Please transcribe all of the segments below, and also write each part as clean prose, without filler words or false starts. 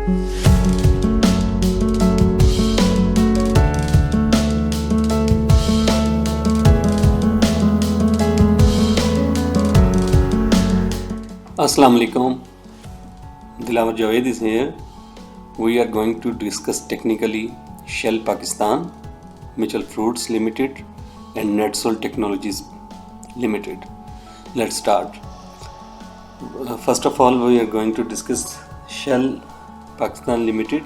Assalamu alaikum. Dilawar Javed is here. We are going to discuss technically Shell Pakistan, Mitchell Fruits Limited and NetSol Technologies Limited. Let's start. First of all, we are going to discuss Shell Pakistan Limited.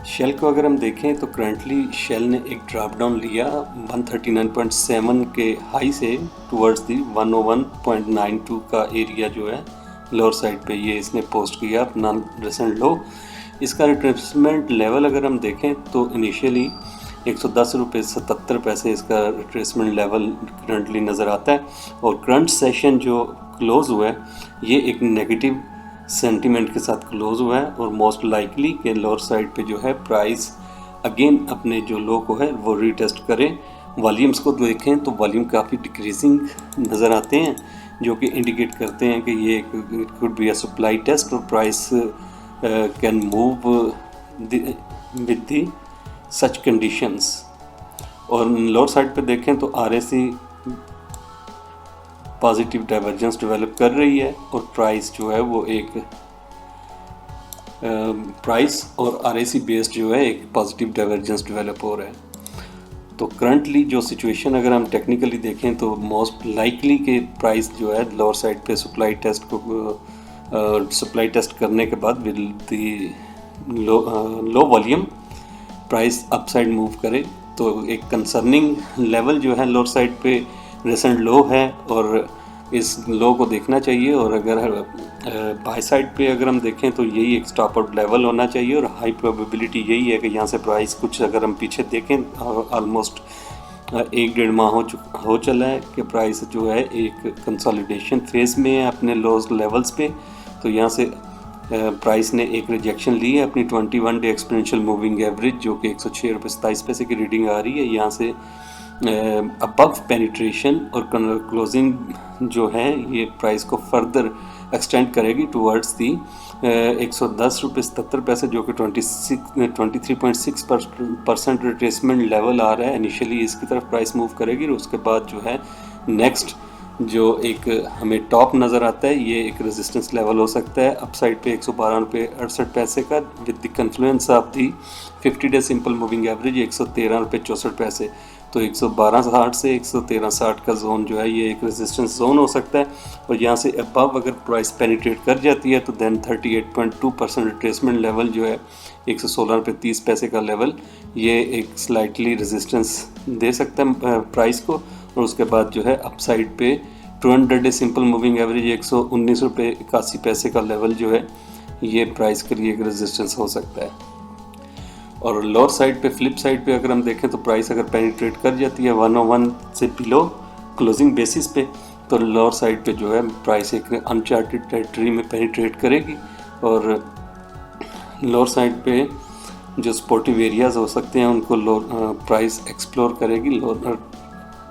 Shell को अगर हम देखें तो currently shell ने एक drop down लिया 139.7 के high से टुवर्ड्स दी 101.92 का एरिया जो है लोअर साइड पे ये इसने पोस्ट किया अपना रिसेंट लो। इसका रिट्रेसमेंट लेवल अगर हम देखें तो इनिशियली 110 रुपये 77 पैसे इसका रिट्रेसमेंट लेवल करंटली नज़र आता है और करंट सेशन जो क्लोज़ हुआ है ये एक नेगेटिव सेंटीमेंट के साथ क्लोज हुआ है और मोस्ट लाइकली के लोअर साइड पे जो है प्राइस अगेन अपने जो लो को है वो रीटेस्ट करें। वॉल्यूम्स को देखें तो वॉल्यूम काफ़ी डिक्रीजिंग नज़र आते हैं जो कि इंडिकेट करते हैं कि ये it could be a supply test और price can move with the such conditions. और लोअर साइड पे देखें तो आरएससी पॉजिटिव डाइवर्जेंस डेवलप कर रही है और प्राइस जो है वो एक प्राइस और आरएससी बेस्ड जो है एक पॉजिटिव डाइवर्जेंस डेवलप हो रहा है। तो करंटली जो सिचुएशन अगर हम टेक्निकली देखें तो मोस्ट लाइकली के प्राइस जो है लोअर साइड पे सप्लाई टेस्ट करने के बाद will the low volume price upside move करे। तो एक कंसर्निंग लेवल जो है लोअर साइड पे रिसेंट लो है और इस लो को देखना चाहिए और अगर बाय साइड पे अगर हम देखें तो यही एक स्टॉप आउट लेवल होना चाहिए और हाई प्रोबेबिलिटी यही है कि यहाँ से प्राइस कुछ अगर हम पीछे देखें ऑलमोस्ट 1-1.5 माह हो चला है कि प्राइस जो है एक कंसोलिडेशन फेज़ में है अपने लोज लेवल्स पे। तो यहाँ से प्राइस ने एक रिजेक्शन ली है अपनी 21 डे एक्सपोनेंशियल मूविंग एवरेज जो कि 106 रुपये 27 पैसे की रीडिंग आ रही है। यहाँ से अबव पेनिट्रेशन और क्लोजिंग जो है ये प्राइस को फर्दर एक्सटेंड करेगी टुवर्ड्स दी 110 रुपये 77 पैसे जो कि 23.6% रिट्रेसमेंट लेवल आ रहा है। इनिशियली इसकी तरफ प्राइस मूव करेगी और उसके बाद जो है नेक्स्ट जो एक हमें टॉप नज़र आता है ये एक रेजिस्टेंस लेवल हो सकता है अपसाइड पे 112 रुपये 68 पैसे का with the confluence of the 50 day simple moving average 113 रुपये 64 पैसे। तो 112.60 से 113.60 का जोन जो है ये एक रेजिस्टेंस जोन हो सकता है और यहाँ से अबव अगर प्राइस पेनिट्रेट कर जाती है तो देन 38.2% रिट्रेसमेंट लेवल जो है 116 रुपये 30 पैसे का लेवल ये एक स्लाइटली रेजिस्टेंस दे सकता है प्राइस को और उसके बाद जो है अपसाइड पे 200 डे सिंपल मूविंग एवरेज 119 रुपये 81 पैसे का लेवल जो है ये प्राइस के लिए एक रेजिस्टेंस हो सकता है। और लोअर साइड पे फ्लिप साइड पे अगर हम देखें तो प्राइस अगर पेनिट्रेट कर जाती है 101 से बिलो क्लोजिंग बेसिस पे तो लोअर साइड पे जो है प्राइस एक अनचार्टेड टेरिटरी में पेनिट्रेट करेगी और लोअर साइड पे जो सपोर्टिव एरियाज़ हो सकते हैं उनको प्राइस एक्सप्लोर करेगी। लोअर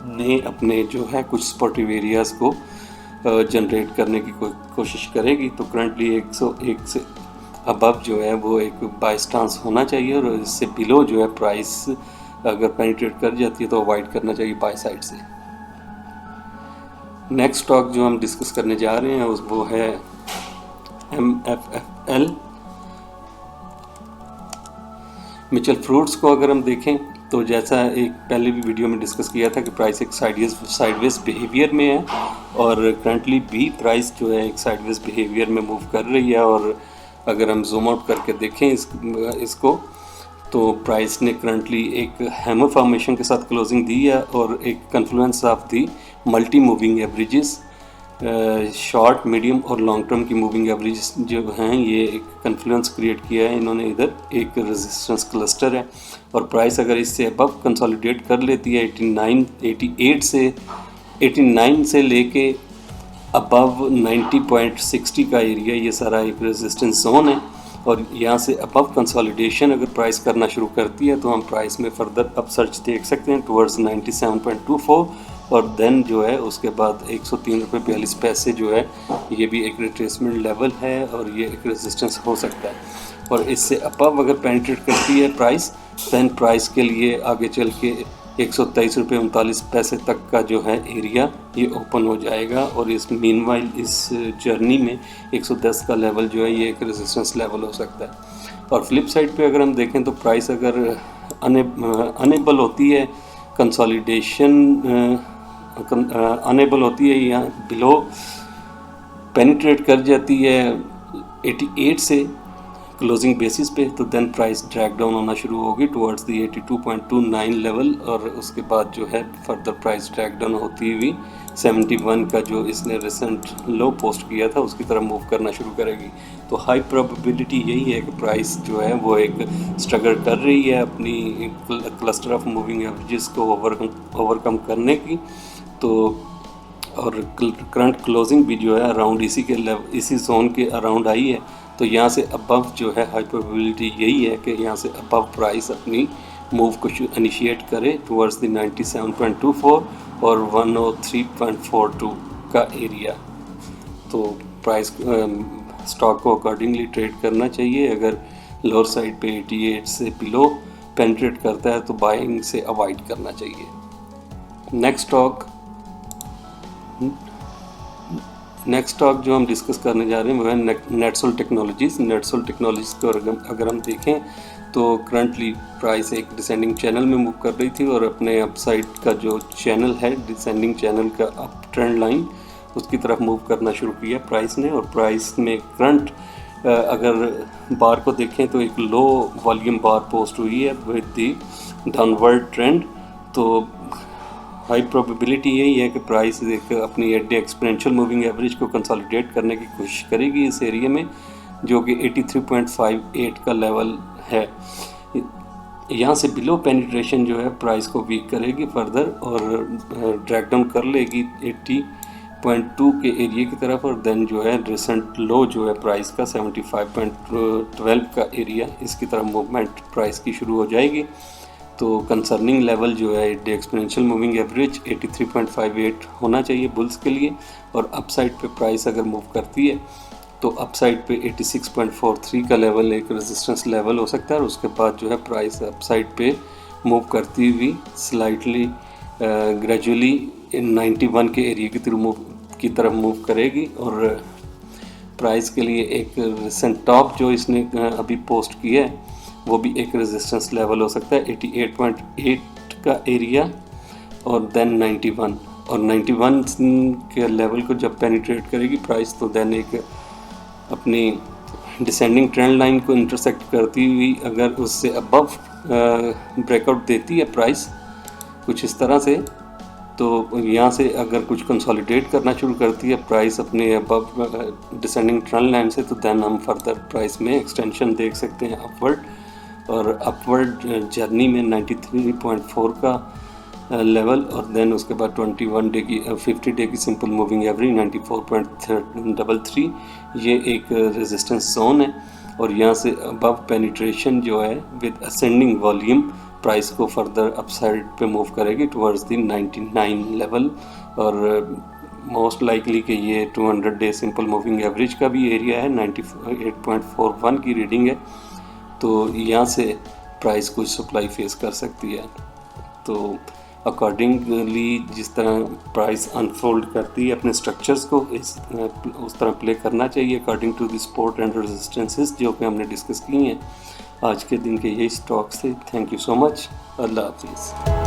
ने अपने जो है कुछ सपोर्टिव एरियाज़ को जनरेट करने की कोशिश करेगी। तो करंटली 101 से अबव जो है वो एक बाय स्टांस होना चाहिए और इससे बिलो जो है प्राइस अगर पेनिट्रेट कर जाती है तो अवॉइड करना चाहिए बाय साइड से। नेक्स्ट स्टॉक जो हम डिस्कस करने जा रहे हैं वो है MFFL मिचेल फ्रूट्स को अगर हम देखें तो जैसा एक पहले भी वीडियो में डिस्कस किया था कि प्राइस एक साइडवेज बिहेवियर में है और करंटली भी प्राइस जो है एक साइडवेज बिहेवियर में मूव कर रही है। और अगर हम जूम आउट करके देखें इसको तो प्राइस ने करंटली एक हैमर फॉर्मेशन के साथ क्लोजिंग दी है और एक confluence of the multi moving averages short medium और लॉन्ग टर्म की मूविंग एवरेज जो हैं ये एक कन्फ्लुएंस क्रिएट किया है इन्होंने। इधर एक रेजिस्टेंस क्लस्टर है और प्राइस अगर इससे अबव कंसोलिडेट कर लेती है 89 से लेके अबव 90.60 का एरिया ये सारा एक रेजिस्टेंस जोन है और यहाँ से अबव कंसोलिडेशन अगर प्राइस करना शुरू करती है तो हम प्राइस में फर्दर अपसर्च देख सकते हैं टुवर्ड्स 97.24 और देन जो है उसके बाद 103 रुपये 42 पैसे जो है ये भी एक रिट्रेसमेंट लेवल है और ये एक रेजिस्टेंस हो सकता है। और इससे अबव अगर पेनिट्रेट करती है प्राइस, देन प्राइस के लिए आगे चल के 123 रुपये 39 पैसे तक का जो है एरिया ये ओपन हो जाएगा। और इस मीनवाइल इस जर्नी में 110 का लेवल जो है ये एक रेजिस्टेंस लेवल हो सकता है। और फ्लिप साइड पे अगर हम देखें तो प्राइस अगर अनेबल होती है कंसोलिडेशन, अनेबल होती है या बिलो पेनिट्रेट कर जाती है 88 से क्लोजिंग बेसिस पे, तो देन प्राइस ड्रैग डाउन होना शुरू होगी टुवर्ड्स दी 82.29 लेवल। और उसके बाद जो है फर्दर प्राइस ड्रैग डाउन होती हुई 71 का जो इसने रिसेंट लो पोस्ट किया था उसकी तरफ मूव करना शुरू करेगी। तो हाई प्रोबेबिलिटी यही है कि प्राइस जो है वो एक स्ट्रगल कर रही है अपनी क्लस्टर ऑफ मूविंग एवरेजेस को ओवरकम करने की। तो और करंट क्लोजिंग भी जो है अराउंड इसी जोन के अराउंड आई है। तो यहाँ से अबव जो है हाई प्रोबेबिलिटी यही है कि यहाँ से अबव प्राइस अपनी मूव को इनिशिएट करे टुवर्ड्स द 97.24 और 103.42 का एरिया। तो प्राइस स्टॉक को अकॉर्डिंगली ट्रेड करना चाहिए। अगर लोअर साइड पे 88 से बिलो पेनिट्रेट करता है तो बाइंग से अवॉइड करना चाहिए। नेक्स्ट स्टॉक जो हम डिस्कस करने जा रहे हैं वो है नेटसोल टेक्नोलॉजीज़। नेटसोल टेक्नोलॉजीज़ को अगर हम देखें तो करंटली प्राइस एक डिसेंडिंग चैनल में मूव कर रही थी और अपने अपसाइड का जो चैनल है डिसेंडिंग चैनल का अप ट्रेंड लाइन उसकी तरफ मूव करना शुरू किया प्राइस ने। और प्राइस में करंट अगर बार को देखें तो एक लो वॉल्यूम बार पोस्ट हुई है विद द डाउनवर्ड ट्रेंड। तो हाई प्रोबेबिलिटी यही है कि प्राइस एक अपनी एक्सपोनेंशियल मूविंग एवरेज को कंसोलिडेट करने की कोशिश करेगी इस एरिया में, जो कि 83.58 का लेवल है। यहाँ से बिलो पेनिट्रेशन जो है प्राइस को वीक करेगी फर्दर और ड्रैग डाउन कर लेगी 80.2 के एरिया की तरफ। और देन जो है रिसेंट लो जो है प्राइस का 75.12 का एरिया, इसकी तरफ मूवमेंट प्राइस की शुरू हो जाएगी। तो कंसर्निंग लेवल जो है एक्सपोनेंशियल मूविंग एवरेज 83.58 होना चाहिए बुल्स के लिए। और अपसाइड पे प्राइस अगर मूव करती है तो अपसाइड पे 86.43 का लेवल एक रेजिस्टेंस लेवल हो सकता है। और उसके बाद जो है प्राइस अपसाइड पे मूव करती हुई स्लाइटली ग्रेजुअली 91 के एरिया की तरफ मूव करेगी। और प्राइस के लिए एक रिसेंट टॉप जो इसने अभी पोस्ट किया है वो भी एक रेजिस्टेंस लेवल हो सकता है 88.8 का एरिया और देन 91। और 91 के लेवल को जब पेनिट्रेट करेगी प्राइस तो देन एक अपनी डिसेंडिंग ट्रेंड लाइन को इंटरसेक्ट करती हुई अगर उससे अबव ब्रेकआउट देती है प्राइस कुछ इस तरह से, तो यहाँ से अगर कुछ कंसोलिडेट करना शुरू करती है प्राइस अपने अबव डिसेंडिंग ट्रेंड लाइन से, तो देन हम फर्दर प्राइस में एक्सटेंशन देख सकते हैं अपवर्ड। और अपवर्ड जर्नी में 93.4 का लेवल और देन उसके बाद 21 डे की 50 डे की सिंपल मूविंग एवरेज 94.33 ये एक रेजिस्टेंस जोन है। और यहाँ से अबव पेनिट्रेशन जो है विद असेंडिंग वॉल्यूम प्राइस को फर्दर अपसाइड पे मूव करेगी टुवर्ड्स द 99 लेवल। और मोस्ट लाइकली कि ये 200 डे सिंपल मूविंग एवरेज का भी एरिया है, 98.41 की रीडिंग है। तो यहाँ से प्राइस कुछ सप्लाई फेस कर सकती है। तो अकॉर्डिंगली जिस तरह प्राइस अनफोल्ड करती है अपने स्ट्रक्चर्स को उस तरह प्ले करना चाहिए according to the support and resistances जो कि हमने डिस्कस की हैं। आज के दिन के यही स्टॉक्स थे। Thank you so much. अल्लाह हाफिज़।